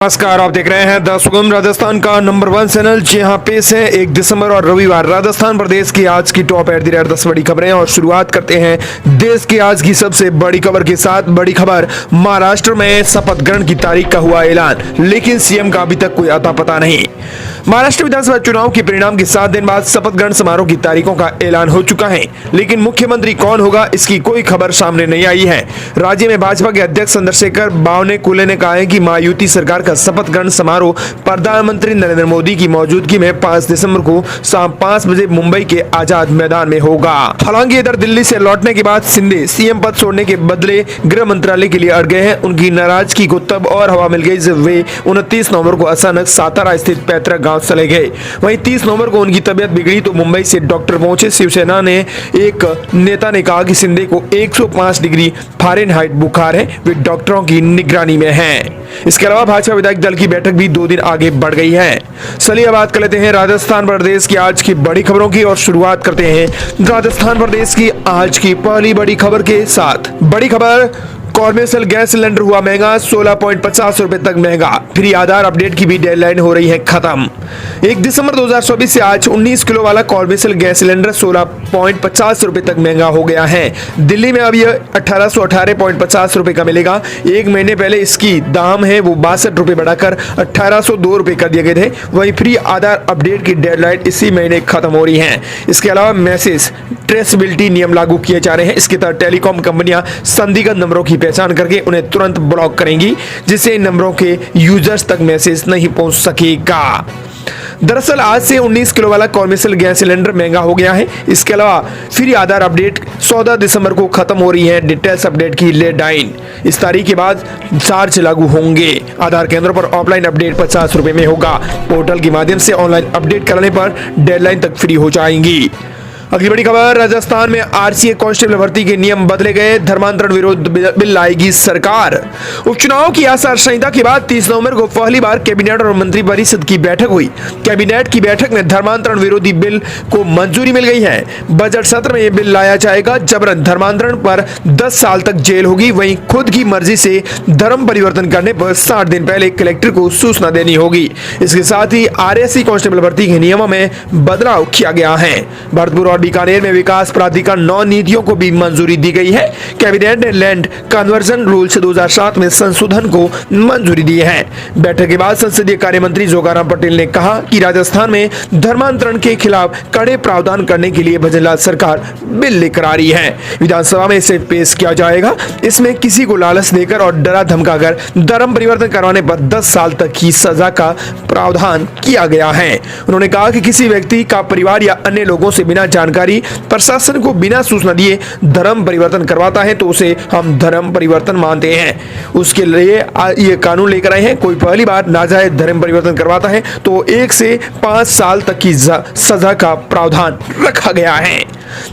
नमस्कार, आप देख रहे हैं द सुगम राजस्थान का नंबर 1 चैनल। जहां पेश है 1 दिसंबर और रविवार राजस्थान प्रदेश की आज की टॉप एट द रेट 10 बड़ी खबरें। और शुरुआत करते हैं देश की आज की सबसे बड़ी खबर के साथ। बड़ी खबर, महाराष्ट्र में शपथ ग्रहण की तारीख का हुआ ऐलान, लेकिन सीएम का अभी तक कोई अता पता नहीं। महाराष्ट्र विधानसभा चुनाव के परिणाम के 7 दिन बाद शपथ ग्रहण समारोह की तारीखों का ऐलान हो चुका है, लेकिन मुख्यमंत्री कौन होगा इसकी कोई खबर सामने नहीं आई है। राज्य में भाजपा के अध्यक्ष चंद्रशेखर बावनकुले ने कहा है कि महायुति सरकार का शपथ ग्रहण समारोह प्रधानमंत्री नरेंद्र मोदी की मौजूदगी में 5 दिसंबर को शाम 5 बजे मुंबई के आजाद मैदान में होगा। हालांकि इधर दिल्ली से लौटने के बाद शिंदे सीएम पद छोड़ने के बदले गृह मंत्रालय के लिए अड़ गए हैं। उनकी नाराजगी को तब और हवा मिल गई जब वे 29 नवंबर को अचानक सातारा स्थित पैतृक गांव चले गए। वहीं 30 नवंबर को उनकी तबियत बिगड़ी तो मुंबई से डॉक्टर पहुंचे। शिवसेना ने एक नेता ने कहा कि शिंदे को 105 डिग्री फ़ारेनहाइट बुखार है, वे डॉक्टरों की निगरानी में हैं। इसके अलावा भाजपा विधायक दल की बैठक भी 2 दिन आगे बढ़ गई है। चलिए बात कर लेते हैं राजस्थान प्रदेश की आज की बड़ी खबरों की और शुरुआत करते हैं राजस्थान प्रदेश की आज की पहली बड़ी खबर के साथ। बड़ी खबर, कॉमर्शियल गैस सिलेंडर हुआ महंगा, 16.50 रुपए तक महंगा। फ्री आधार अपडेट की भी डेडलाइन हो रही है खत्म। 1 दिसंबर 2024 से आज 19 किलो वाला कॉमर्शियल गैस सिलेंडर 16.50 रुपए तक महंगा हो गया है। दिल्ली में अब यह 1818.50 रुपए का मिलेगा। एक महीने पहले इसकी दाम है वो 62 रुपए बढ़ाकर 1802 रुपए कर दिए गए थे। वही फ्री आधार अपडेट की डेडलाइन इसी महीने खत्म हो रही है। इसके अलावा मैसेज ट्रेसेबिलिटी नियम लागू किए जा रहे हैं। इसके तहत टेलीकॉम कंपनियां संदिग्ध नंबरों की पहचान करके उन्हें तुरंत ब्लॉक करेंगी, जिससे इन नंबरों के यूजर्स तक मैसेज नहीं पहुंच सकेगा। दरअसल आज से 19 किलो वाला कॉमर्शियल गैस सिलेंडर महंगा हो गया है। इसके अलावा फ्री आधार अपडेट 14 दिसंबर को खत्म हो रही है। डिटेल्स अपडेट की डेडलाइन इस तारीख के बाद चार्ज लागू होंगे। आधार केंद्रों पर ऑफलाइन अपडेट 50 रुपए में होगा। पोर्टल के माध्यम से ऑनलाइन अपडेट कराने पर डेडलाइन तक फ्री हो जाएंगी। अगली बड़ी खबर, राजस्थान में आरसीए कांस्टेबल भर्ती के नियम बदले गए, धर्मांतरण विरोध बिल लाएगी सरकार। उपचुनाव की आचार संहिता के बाद 30 नवंबर को पहली बार कैबिनेट और मंत्रिपरिषद की बैठक हुई। कैबिनेट की बैठक में धर्मांतरण विरोधी बिल को मंजूरी मिल गई है। बजट सत्र में यह बिल लाया जाएगा। जबरन धर्मांतरण पर 10 साल तक जेल होगी। वहीं खुद की मर्जी से धर्म परिवर्तन करने पर 60 दिन पहले कलेक्टर को सूचना देनी होगी। इसके साथ ही आरएससी कांस्टेबल भर्ती के नियमों में बदलाव किया गया है। भरतपुर और बीकानेर में विकास प्राधिकरण 9 नीतियों को भी मंजूरी दी गई है। कैबिनेट ने लैंड कन्वर्जन रूल्स 2007 में संशोधन को मंजूरी दी है। बैठक के बाद संसदीय कार्य मंत्री जोगाराम पटेल ने कहा कि राजस्थान में धर्मांतरण के खिलाफ कड़े प्रावधान करने के लिए भजनलाल सरकार बिल लेकर आ रही है। विधानसभा में इसे पेश किया जाएगा। इसमें किसी को लालच देकर और डरा धमकाकर धर्म परिवर्तन करवाने पर 10 साल तक की सजा का प्रावधान किया गया है। उन्होंने कहा कि किसी व्यक्ति का परिवार या अन्य लोगों से बिना जानकारी प्रशासन को बिना सूचना दिए धर्म परिवर्तन करवाता है तो उसे हम धर्म परिवर्तन मानते हैं। उसके लिए ये कानून लेकर आए हैं। कोई पहली बार नाजायज धर्म परिवर्तन करवाता है तो 1 से 5 साल तक की सजा का प्रावधान रखा गया है।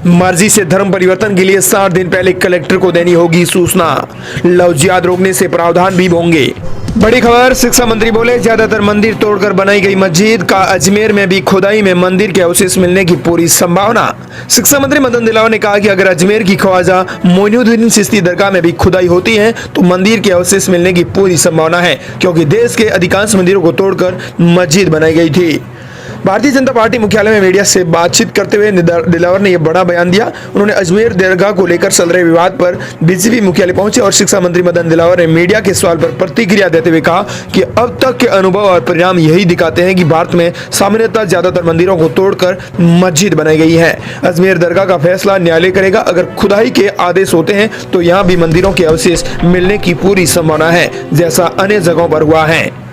मर्जी से धर्म परिवर्तन के लिए 60 दिन पहले कलेक्टर को देनी होगी सूचना। लव जिहाद रोकने से प्रावधान भी होंगे। बड़ी खबर, शिक्षा मंत्री बोले ज्यादातर मंदिर तोड़कर बनाई गई मस्जिद का अजमेर में भी खुदाई में मंदिर के अवशेष मिलने की पूरी संभावना। शिक्षा मंत्री मदन दिलावर ने कहा कि अगर अजमेर की ख्वाजा मोइनुद्दीन चिश्ती दरगाह में भी खुदाई होती है तो मंदिर के अवशेष मिलने की पूरी संभावना है, क्योंकि देश के अधिकांश मंदिरों को तोड़कर मस्जिद बनाई गई थी। भारतीय जनता पार्टी मुख्यालय में मीडिया से बातचीत करते हुए दिलावर ने यह बड़ा बयान दिया। उन्होंने अजमेर दरगाह को लेकर चल रहे विवाद पर बीजेपी मुख्यालय पहुंचे और शिक्षा मंत्री मदन दिलावर ने मीडिया के सवाल पर प्रतिक्रिया देते हुए कहा कि अब तक के अनुभव और परिणाम यही दिखाते हैं कि भारत में सामान्यतः ज्यादातर मंदिरों को तोड़कर मस्जिद बनाई गई है। अजमेर दरगाह का फैसला न्यायालय करेगा। अगर खुदाई के आदेश होते हैं तो यहाँ भी मंदिरों के अवशेष मिलने की पूरी संभावना है, जैसा अन्य जगहों पर हुआ है।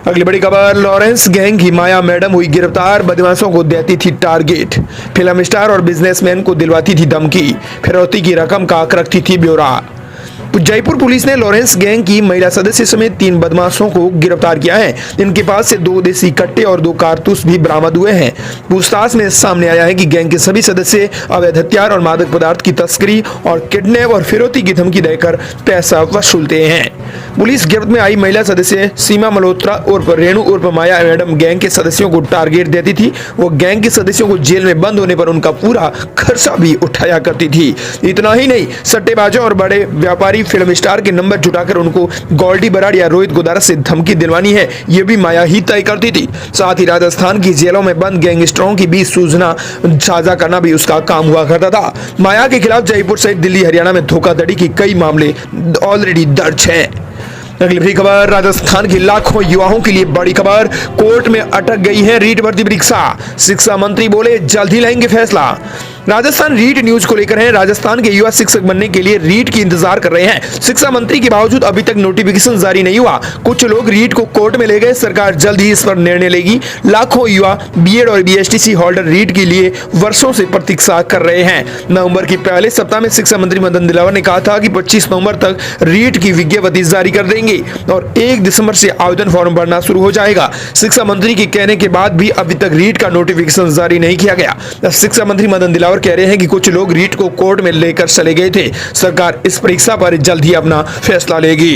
अगली बड़ी खबर, लॉरेंस गैंग की माया मैडम हुई गिरफ्तार, बदमाशों को देती थी टारगेट। फिल्म स्टार और बिजनेसमैन को दिलवाती थी धमकी, फिरौती की रकम का आंक रखती थी ब्यौरा। जयपुर पुलिस ने लॉरेंस गैंग की महिला सदस्य समेत 3 बदमाशों को गिरफ्तार किया है। इनके पास से 2 देसी कट्टे और 2 कारतूस भी बरामद हुए हैं। पूछताछ में सामने आया है कि गैंग के सभी सदस्य अवैध हथियार और मादक पदार्थ की तस्करी और किडनैप और फिरौती की धमकी देकर पैसा वसूलते हैं। पुलिस गिरफ्त में आई महिला सदस्य सीमा मल्होत्रा उर्फ रेणु उर्फ माया मैडम गैंग के सदस्यों को टारगेट देती थी। वो गैंग के सदस्यों को जेल में बंद होने पर उनका पूरा खर्चा भी उठाया करती थी। इतना ही नहीं, सट्टेबाजों और बड़े व्यापारी कोई फिल्म स्टार के नंबर जुटाकर उनको गोल्डी बराड़ या रोहित गोदारा से धमकी दिलवानी है, ये भी माया ही तय करती थी। साथ ही राजस्थान की जेलों में बंद गैंगस्टरों की भी सूचना साझा करना भी उसका काम हुआ करता था। माया के खिलाफ जयपुर सहित दिल्ली हरियाणा में धोखाधड़ी की कई मामले ऑलरेडी दर्ज हैं। अगली बड़ी खबर, राजस्थान के लाखों युवाओं के लिए बड़ी खबर, कोर्ट में अटक गई है रीट भर्ती परीक्षा। शिक्षा मंत्री बोले जल्द ही लेंगे फैसला। राजस्थान रीट न्यूज को लेकर है। राजस्थान के युवा शिक्षक बनने के लिए रीट की इंतजार कर रहे हैं। शिक्षा मंत्री के बावजूद अभी तक नोटिफिकेशन जारी नहीं हुआ। कुछ लोग रीट को कोर्ट में ले गए, सरकार जल्द ही इस पर निर्णय लेगी। लाखों युवा बीएड और बीएसटीसी होल्डर रीट के लिए वर्षों से प्रतीक्षा कर रहे हैं। नवंबर के पहले सप्ताह में शिक्षा मंत्री मदन दिलावर ने कहा था कि 25 नवंबर तक रीट की विज्ञप्ति जारी कर देंगे और 1 दिसंबर से आवेदन फॉर्म भरना शुरू हो जाएगा। शिक्षा मंत्री के कहने के बाद भी अभी तक रीट का नोटिफिकेशन जारी नहीं किया गया। शिक्षा मंत्री मदन दिलावर कह रहे हैं कि कुछ लोग रीट को कोर्ट में लेकर चले गए थे। सरकार इस परीक्षा पर जल्द ही अपना फैसला लेगी।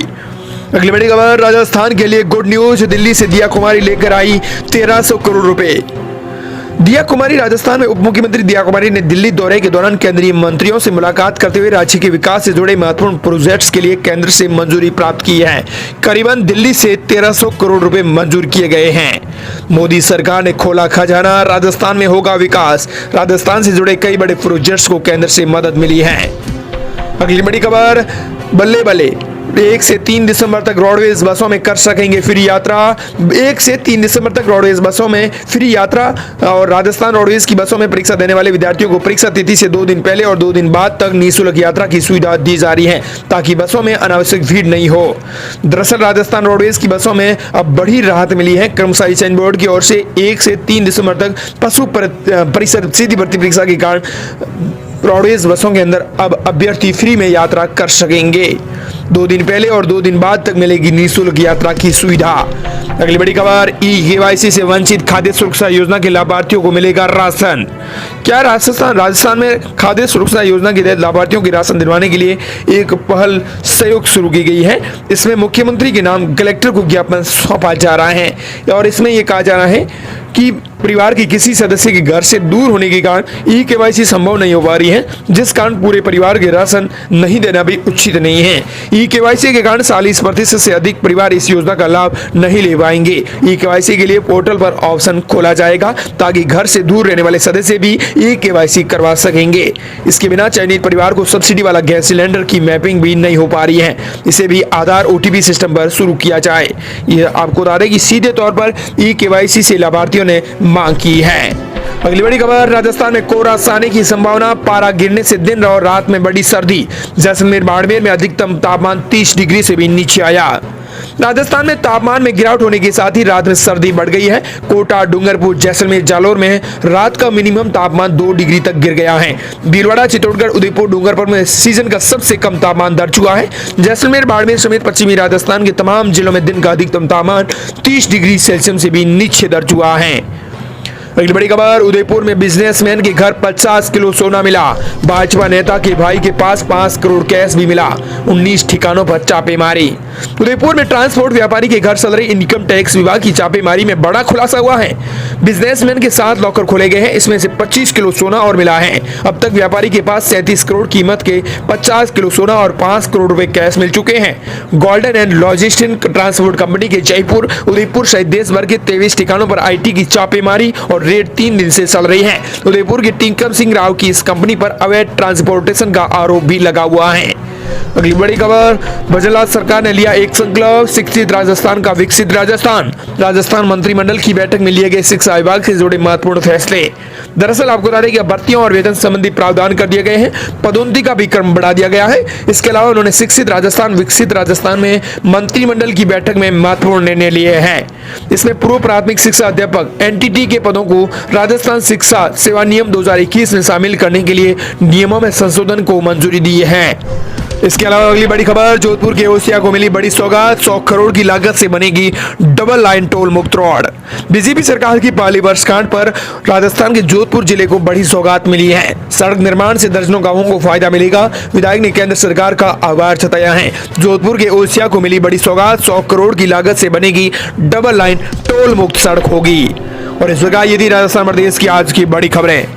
अगली बड़ी खबर, राजस्थान के लिए गुड न्यूज, दिल्ली से दिया कुमारी लेकर आई 1300 करोड़ रुपए। दिया कुमारी राजस्थान में उप मुख्यमंत्री दिया कुमारी ने दिल्ली दौरे के दौरान केंद्रीय मंत्रियों से मुलाकात करते हुए राज्य के विकास से जुड़े महत्वपूर्ण प्रोजेक्ट्स के लिए केंद्र से मंजूरी प्राप्त की है। करीबन दिल्ली से 1300 करोड़ रुपए मंजूर किए गए हैं। मोदी सरकार ने खोला खजाना, राजस्थान में होगा विकास। राजस्थान से जुड़े कई बड़े प्रोजेक्ट्स को केंद्र से मदद मिली है। अगली बड़ी खबर, बल्ले बल्ले, 1 से 3 दिसंबर तक रोडवेज बसों में कर सकेंगे फ्री यात्रा। 1 से 3 दिसंबर तक रोडवेज बसों में फ्री यात्रा और राजस्थान रोडवेज की बसों में परीक्षा देने वाले विद्यार्थियों को परीक्षा तिथि से 2 दिन पहले और 2 दिन बाद तक निःशुल्क यात्रा की सुविधा दी जा रही है ताकि बसों में अनावश्यक भीड़ नहीं हो। दरअसल राजस्थान रोडवेज की बसों में अब बड़ी राहत मिली है। कर्मचारी चयन बोर्ड की ओर से 1 से 3 दिसंबर तक पशु परिषद सीधी भर्ती परीक्षा के कारण रोडवेज बसों के अंदर अब अभ्यर्थी फ्री में यात्रा कर सकेंगे। 2 दिन पहले और 2 दिन बाद तक मिलेगी निःशुल्क यात्रा की सुविधा। अगली बड़ी खबर, ई-केवाईसी से वंचित खाद्य सुरक्षा योजना के लाभार्थियों को मिलेगा राशन। क्या राजस्थान में खाद्य सुरक्षा योजना के तहत लाभार्थियों के राशन दिलवाने के लिए एक पहल सहयोग शुरू की गई है। इसमें मुख्यमंत्री के नाम कलेक्टर को ज्ञापन सौंपा जा रहा है और इसमें यह कहा जा रहा है कि परिवार के किसी सदस्य के घर से दूर होने के कारण ई-केवाईसी संभव नहीं हो पा रही है, जिस कारण पूरे परिवार के राशन नहीं देना भी उचित नहीं है। ई-केवाईसी के कारण 40% से अधिक परिवार इस योजना का लाभ नहीं ले पाएंगे। ई-केवाईसी के लिए पोर्टल पर ऑप्शन खोला जाएगा ताकि घर से दूर रहने वाले सदस्य भी ई-केवाईसी करवा सकेंगे। इसके बिना चयनित परिवार को सब्सिडी वाला गैस सिलेंडर की मैपिंग भी नहीं हो पा रही है। इसे भी आधार OTP सिस्टम पर शुरू किया जाए। यह आपको बता दें कि सीधे तौर पर ई-केवाईसी से लाभार्थियों ने मांग की है। अगली बड़ी खबर, राजस्थान में कोहरा आने की संभावना, पारा गिरने से दिन और रात में बड़ी सर्दी। जैसलमेर बाड़मेर में अधिकतम तापमान 30 डिग्री से भी नीचे आया। राजस्थान में तापमान में गिरावट होने के साथ ही रात में सर्दी बढ़ गई है। कोटा, डूंगरपुर, जैसलमेर, जालोर में रात का मिनिमम तापमान 2 डिग्री तक गिर गया है। भीलवाड़ा, चित्तौड़गढ़, उदयपुर, डूंगरपुर में सीजन का सबसे कम तापमान दर्ज हुआ है। जैसलमेर, बाड़मेर समेत पश्चिमी राजस्थान के तमाम जिलों में दिन का अधिकतम तापमान 30 डिग्री सेल्सियस से भी नीचे दर्ज हुआ है। अगली बड़ी खबर, उदयपुर में बिजनेसमैन के घर 50 किलो सोना मिला। भाजपा नेता के भाई के पास 5 करोड़ कैश भी मिला। 19 ठिकानों पर छापेमारी। उदयपुर में ट्रांसपोर्ट व्यापारी के घर चल रही इनकम टैक्स विभाग की छापेमारी में बड़ा खुलासा हुआ है। बिजनेसमैन के 7 लॉकर खोले गए हैं, इसमें से 25 किलो सोना और मिला है। अब तक व्यापारी के पास 37 करोड़ कीमत के 50 किलो सोना और 5 करोड़ रुपए कैश मिल चुके हैं। Golden and logistic transport company के जयपुर, उदयपुर सहित देश भर के 23 ठिकानों पर IT की छापेमारी और रेड 3 दिन से चल रही है। उदयपुर के टिंकम सिंह राव की इस कंपनी पर अवैध ट्रांसपोर्टेशन का आरोप भी लगा हुआ है। अगली बड़ी खबर, बजलाल सरकार ने लिया एक संकल्प, शिक्षित राजस्थान का विकसित राजस्थान। राजस्थान मंत्रिमंडल की बैठक में लिए गए शिक्षा विभाग से जुड़े महत्वपूर्ण फैसले। दरअसल आपको बता दें कि भर्तियों और वेतन संबंधी प्रावधान कर दिए गए हैं। पदोन्नति का भी क्रम बढ़ा दिया गया है। इसके अलावा उन्होंने शिक्षित राजस्थान विकसित राजस्थान में मंत्रिमंडल की बैठक में महत्वपूर्ण निर्णय लिए हैं। इसमें पूर्व प्राथमिक शिक्षा अध्यापक NTT के पदों को राजस्थान शिक्षा सेवा नियम 2021 में शामिल करने के लिए नियमों में संशोधन को मंजूरी दी है। इसके अलावा अगली बड़ी खबर, जोधपुर के ओसिया को मिली बड़ी सौगात। 100 करोड़ की लागत से बनेगी डबल लाइन टोल मुक्त रोड। बीजेपी सरकार की पहली वर्षगांठ पर राजस्थान के जोधपुर जिले को बड़ी सौगात मिली है। सड़क निर्माण से दर्जनों गांवों को फायदा मिलेगा। विधायक ने केंद्र सरकार का आभार जताया है। जोधपुर के ओसिया को मिली बड़ी सौगात, 100 करोड़ की लागत से बनेगी डबल लाइन टोल मुक्त सड़क होगी। और इस प्रकार ये थी राजस्थान प्रदेश की आज की बड़ी खबरें।